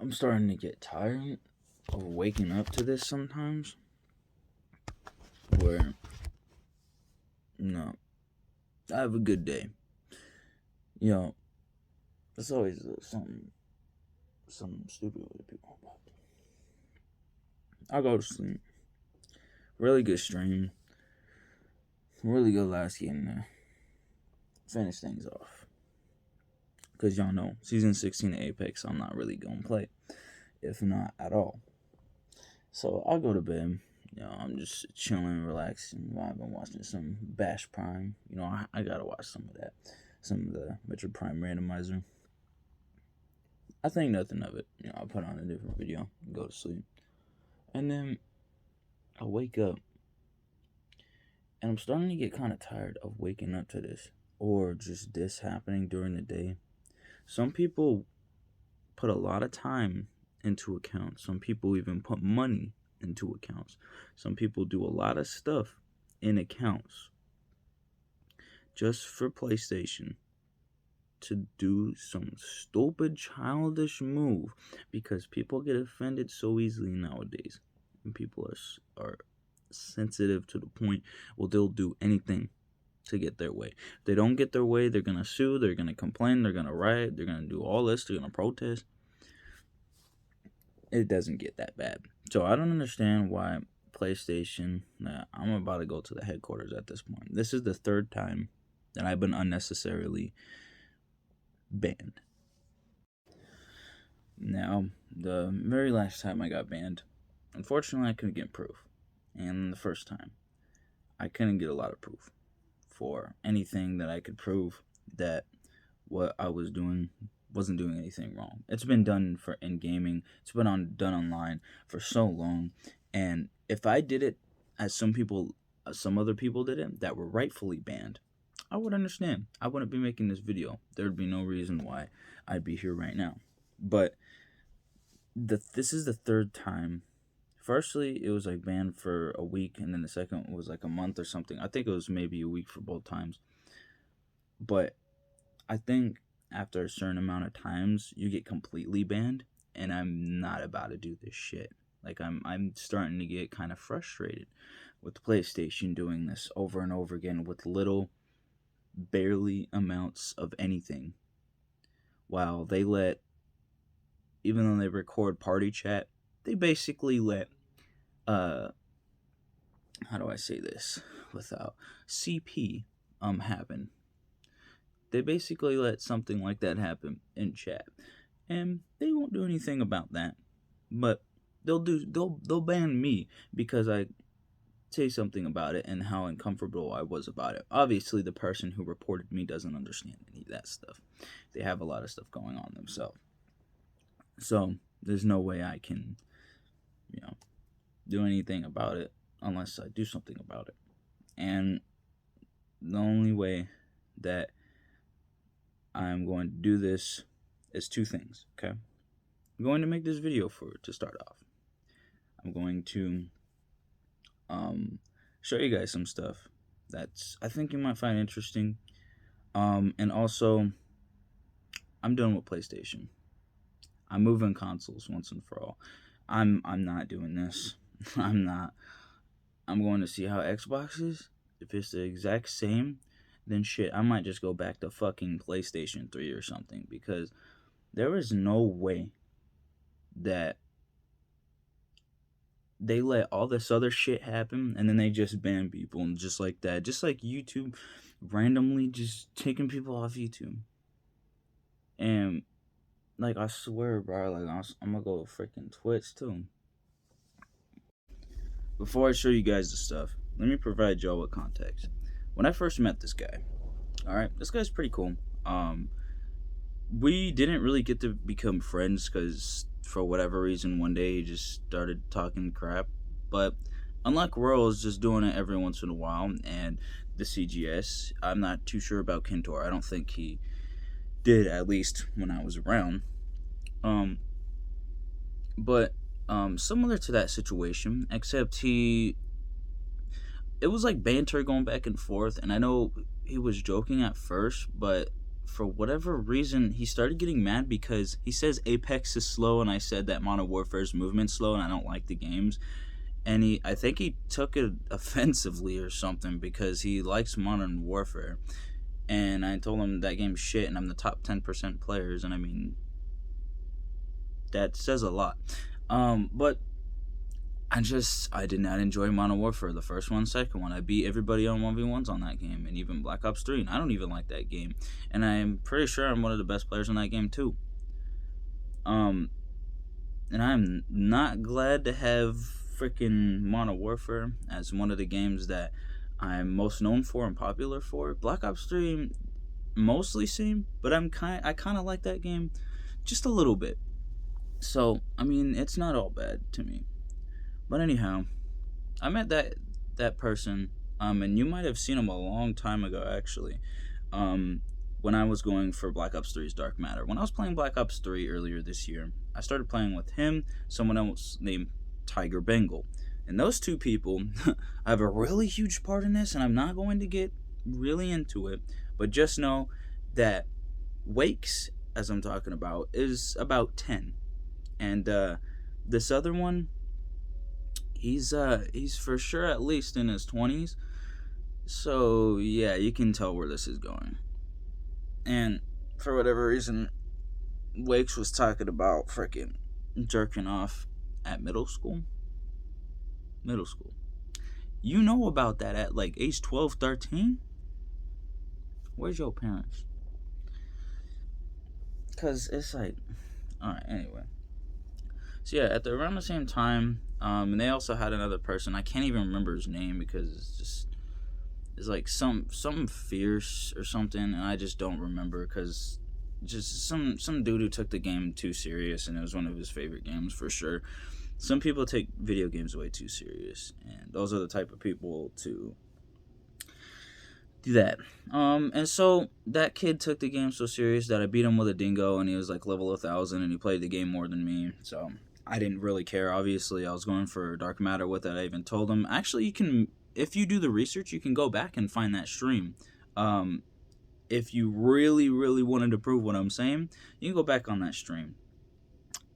I'm starting to get tired of waking up to this sometimes. Where, no, I have a good day. You know, it's always something stupid with people. I go to sleep. Really good stream. Really good last game to finish things off. Because y'all know, Season 16 of Apex, I'm not really going to play. If not at all. So I'll go to bed. I'm just chilling, relaxing. I've been watching some Bash Prime. I gotta watch some of that. Some of the Metro Prime randomizer. I think nothing of it. I'll put on a different video and go to sleep. And then I wake up. And I'm starting to get kind of tired of waking up to this. Or just this happening during the day. Some people put a lot of time into accounts. Some people even put money into accounts. Some people do a lot of stuff in accounts just for PlayStation to do some stupid childish move, because people get offended so easily nowadays, and people are sensitive to the point where they'll do anything to get their way. If they don't get their way, they're gonna sue, they're gonna complain, they're gonna riot, they're gonna do all this, they're gonna protest. It doesn't get that bad. So I don't understand why PlayStation, I'm about to go to the headquarters at this point. This is the third time that I've been unnecessarily banned. Now, the very last time I got banned, unfortunately I couldn't get proof. And the first time, I couldn't get a lot of proof for anything that I could prove that what I was doing wasn't doing anything wrong. It's been done in gaming. It's been done online for so long, and if I did it as some other people did it that were rightfully banned, I would understand. I wouldn't be making this video. There'd be no reason why I'd be here right now. But this is the third time. Firstly, it was like banned for a week, and then the second was like a month or something. I think it was maybe a week for both times. But I think after a certain amount of times, you get completely banned, and I'm not about to do this shit. Like, I'm starting to get kind of frustrated with PlayStation doing this over and over again with barely amounts of anything. While they even though they record party chat, they basically let, how do I say this without CP happen. They basically let something like that happen in chat, and they won't do anything about that. But they'll ban me because I say something about it and how uncomfortable I was about it. Obviously, the person who reported me doesn't understand any of that stuff. They have a lot of stuff going on themselves, so there's no way I can, do anything about it unless I do something about it. And the only way that I'm going to do this is two things, okay? I'm going to make this video to start off. I'm going to show you guys some stuff that's I think you might find interesting. And also, I'm done with PlayStation. I'm moving consoles once and for all. I'm not doing this. I'm not. I'm going to see how Xbox is. If it's the exact same, then shit, I might just go back to fucking PlayStation 3 or something, because there is no way that they let all this other shit happen and then they just ban people and just like that. Just like YouTube randomly just taking people off YouTube. And, like, I swear, bro, like, I'm gonna go to freaking Twitch, too. Before I show you guys the stuff, let me provide y'all with context. When I first met this guy, alright, this guy's pretty cool. We didn't really get to become friends because, for whatever reason, one day he just started talking crap. But unlike Royal is just doing it every once in a while, and the CGS, I'm not too sure about Kentor. I don't think he did, at least when I was around. But similar to that situation, except it was like banter going back and forth, and I know he was joking at first, but for whatever reason, he started getting mad because he says Apex is slow, and I said that Modern Warfare's movement's slow, and I don't like the games. And I think he took it offensively or something because he likes Modern Warfare. And I told him that game's shit, and I'm the top 10% players, and I mean, that says a lot. But I did not enjoy Modern Warfare, the first one, second one. I beat everybody on 1v1s on that game, and even Black Ops 3, and I don't even like that game. And I'm pretty sure I'm one of the best players in that game, too. And I'm not glad to have freaking Modern Warfare as one of the games that I'm most known for and popular for. Black Ops 3, mostly same, but I kind of like that game just a little bit. So, I mean, it's not all bad to me. But anyhow, I met that person, and you might have seen him a long time ago, actually, when I was going for Black Ops 3's Dark Matter. When I was playing Black Ops 3 earlier this year, I started playing with him, someone else named Tiger Bengal. And those two people have a really huge part in this, and I'm not going to get really into it, but just know that Wakes, as I'm talking about, is about 10. And this other one, he's for sure at least in his 20s. So yeah, you can tell where this is going. And for whatever reason, Wakes was talking about freaking jerking off at middle school. Middle school. You know about that at like age 12, 13? Where's your parents? Because it's like, alright, anyway. So yeah, around the same time, and they also had another person. I can't even remember his name because it's like some fierce or something, and I just don't remember because just some dude who took the game too serious, and it was one of his favorite games for sure. Some people take video games way too serious, and those are the type of people to do that. And so that kid took the game so serious that I beat him with a dingo, and he was like level 1,000, and he played the game more than me. So I didn't really care. Obviously, I was going for Dark Matter with it. I even told him. Actually, you can, if you do the research, you can go back and find that stream. If you really, really wanted to prove what I'm saying, you can go back on that stream.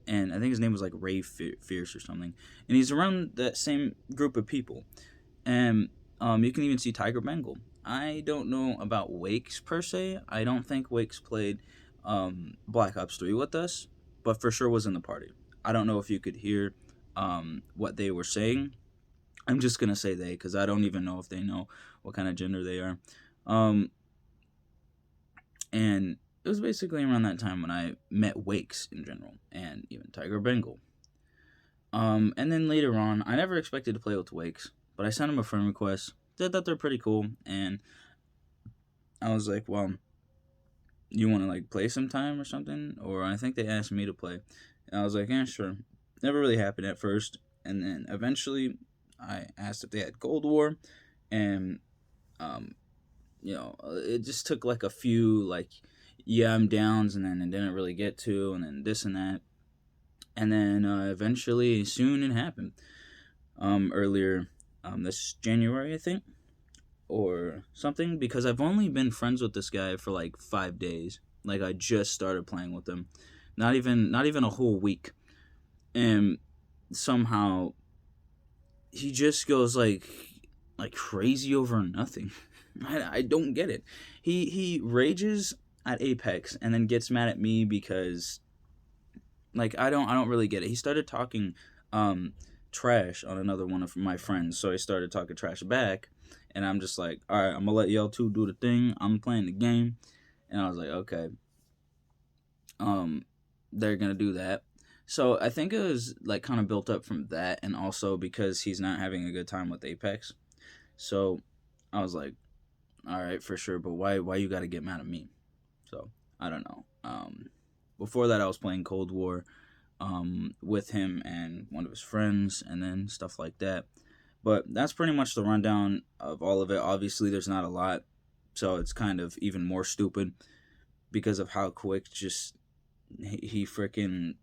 And I think his name was like Ray Fierce or something. And he's around that same group of people. And you can even see Tiger Bengal. I don't know about Wakes per se. I don't think Wakes played Black Ops 3 with us, but for sure was in the party. I don't know if you could hear what they were saying. I'm just going to say they, because I don't even know if they know what kind of gender they are. And it was basically around that time when I met Wakes in general, and even Tiger Bengal. And then later on, I never expected to play with Wakes, but I sent him a friend request, said that they're pretty cool, and I was like, well, you want to like play sometime or something? Or I think they asked me to play. And I was like, yeah, sure. Never really happened at first, and then eventually I asked if they had Cold War, and it just took like a few like I'm downs, and then it didn't really get to, and then this and that, and then eventually soon it happened. Earlier this January, I think, or something, because I've only been friends with this guy for like 5 days. Like I just started playing with him, not even a whole week, and somehow he just goes like crazy over nothing. I don't get it. He rages at Apex and then gets mad at me because like I don't really get it. He started talking trash on another one of my friends, so he started talking trash back, and I'm just like, all right, I'm gonna let y'all two do the thing. I'm playing the game, and I was like, okay, they're gonna do that. So I think it was like kind of built up from that, and also because he's not having a good time with Apex. So I was like, all right, for sure, but why you gotta get mad at me? So I don't know. Before that, I was playing Cold War with him and one of his friends, and then stuff like that. But that's pretty much the rundown of all of it. Obviously, there's not a lot, so it's kind of even more stupid because of how quick just he freaking,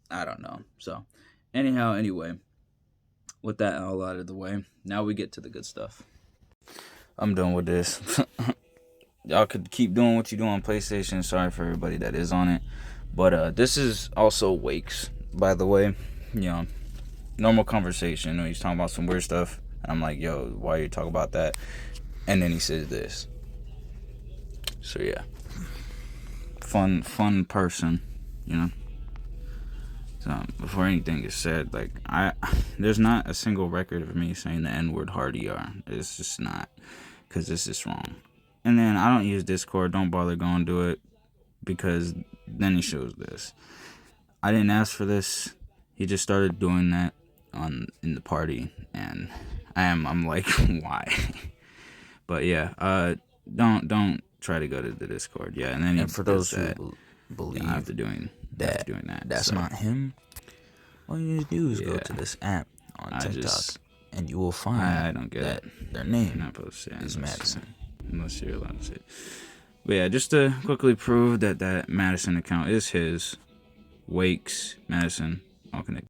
I don't know. So anyway, with that all out of the way, now we get to the good stuff. I'm done with this. y'all could keep doing what you do on PlayStation. Sorry for everybody that is on it. But this is also Wakes, by the way. You know, normal conversation. You know, he's talking about some weird stuff. And I'm like, yo, why you talk about that? And then he says this. So yeah. Fun person, you know. So before anything is said, like there's not a single record of me saying the N-word hard ER. It's just not, because it's just wrong. And then I don't use Discord. Don't bother going to it, because then he shows this. I didn't ask for this. He just started doing that in the party, and I'm like, why? But yeah, don't try to go to the Discord. Yeah, and then And for those who believe after doing that, that's not him, all you need to do is go Yeah. to this app on I TikTok, just- and you will find I don't get that it. their You're name not supposed to say is Madison. unless you're allowed to say it. But yeah, just to quickly prove that Madison account is his. Wakes Madison, all connected.